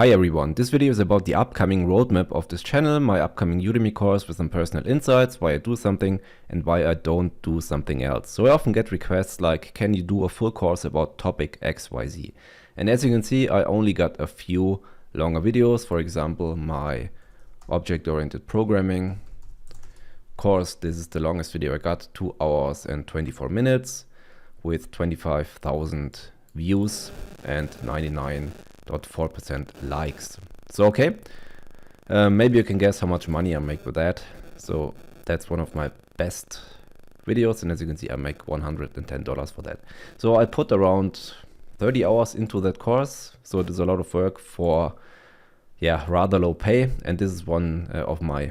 Hi everyone, this video is about the upcoming roadmap of this channel, my upcoming Udemy course with some personal insights, why I do something and why I don't do something else. So I often get requests like, can you do a full course about topic XYZ? And as you can see, I only got a few longer videos. For example, my object-oriented programming course, this is the longest video I got, 2 hours and 24 minutes with 25,000 views and 99.4% likes. So okay, maybe you can guess how much money I make with that. So that's one of my best videos, and as you can see I make $110 for that. So I put around 30 hours into that course, so it is a lot of work for rather low pay, and this is one of my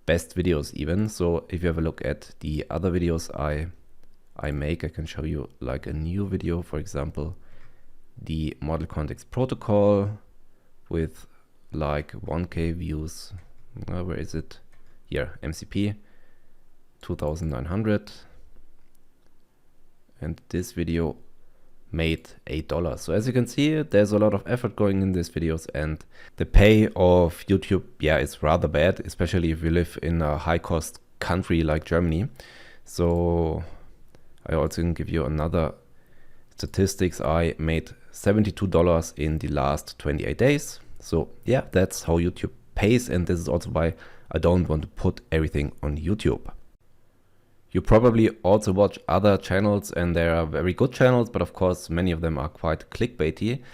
best videos even. So if you have a look at the other videos I make, I can show you like a new video, for example the model context protocol with like 1K views. Where is it? Here, MCP 2900, and this video made $8. So as you can see, there's a lot of effort going in these videos, and the pay of YouTube is rather bad, especially if you live in a high cost country like Germany. So I also can give you another statistics. I made $72 in the last 28 days. So yeah, that's how YouTube pays, and this is also why I don't want to put everything on YouTube. You probably also watch other channels, and there are very good channels, but of course many of them are quite clickbaity.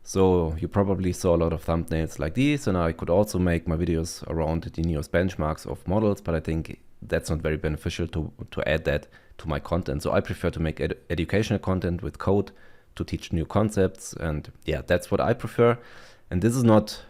So you probably saw a lot of thumbnails like these, and I could also make my videos around the newest benchmarks of models, but I think that's not very beneficial to add that to my content. So I prefer to make educational content with code to teach new concepts, and yeah, that's what I prefer. And this is not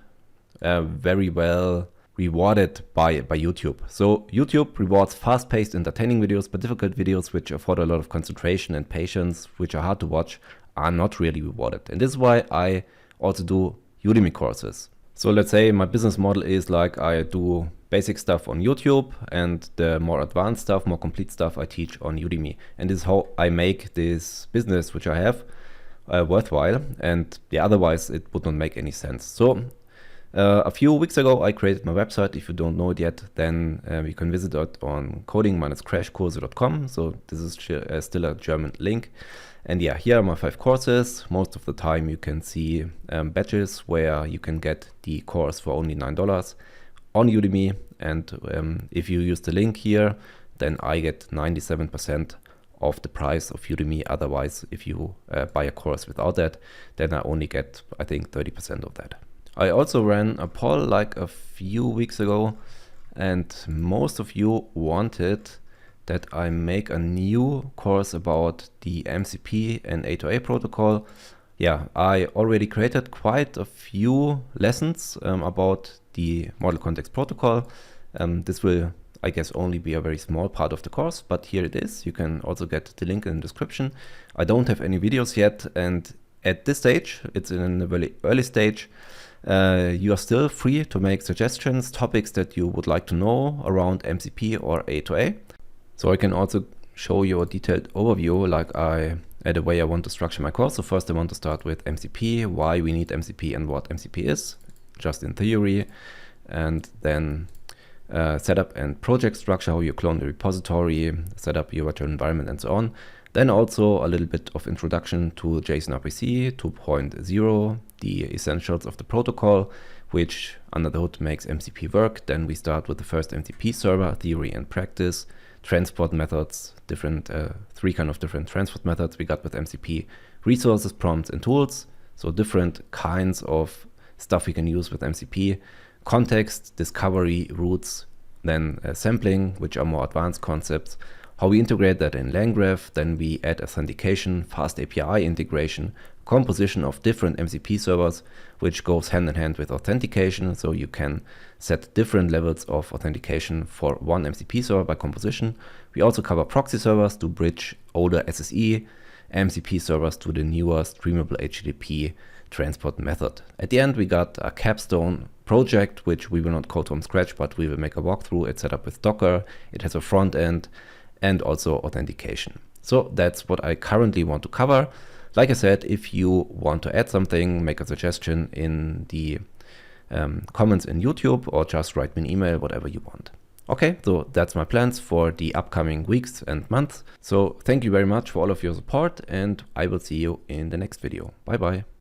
very well rewarded by YouTube. So YouTube rewards fast-paced, entertaining videos, but difficult videos which afford a lot of concentration and patience, which are hard to watch, are not really rewarded. And this is why I also do Udemy courses. So let's say my business model is like I do basic stuff on YouTube, and the more advanced stuff, more complete stuff I teach on Udemy. And this is how I make this business, which I have, worthwhile. And otherwise it would not make any sense. So a few weeks ago I created my website. If you don't know it yet, then you can visit it on coding-crashkurse.com. So this is still a German link. And yeah, here are my 5 courses. Most of the time you can see badges where you can get the course for only $9 on Udemy. And if you use the link here, then I get 97% of the price of Udemy. Otherwise, if you buy a course without that, then I only get, I think, 30% of that. I also ran a poll like a few weeks ago, and most of you wanted that I make a new course about the MCP and A2A protocol. Yeah, I already created quite a few lessons about the model context protocol. This will, I guess, only be a very small part of the course, but here it is. You can also get the link in the description. I don't have any videos yet, and at this stage, it's in a very early stage. You are still free to make suggestions, topics that you would like to know around MCP or A2A. So I can also show you a detailed overview, like the way I want to structure my course. So first I want to start with MCP, why we need MCP and what MCP is, just in theory, and then setup and project structure, how you clone the repository, set up your virtual environment, and so on. Then also a little bit of introduction to JSON-RPC 2.0, the essentials of the protocol, which under the hood makes MCP work. Then we start with the first MCP server, theory and practice, transport methods, different 3 kind of different transport methods we got with MCP, resources, prompts, and tools. So different kinds of stuff we can use with MCP, context, discovery, routes, then sampling, which are more advanced concepts, how we integrate that in LangGraph. Then we add authentication, fast API integration, composition of different MCP servers, which goes hand in hand with authentication. So you can set different levels of authentication for one MCP server by composition. We also cover proxy servers to bridge older SSE MCP servers to the newer streamable HTTP transport method. At the end, we got a capstone project, which we will not code from scratch, but we will make a walkthrough. It's set up with Docker. It has a front end and also authentication. So that's what I currently want to cover. like I said, if you want to add something, make a suggestion in the comments in YouTube, or just write me an email, whatever you want. Okay, so that's my plans for the upcoming weeks and months. So thank you very much for all of your support, and I will see you in the next video. Bye bye.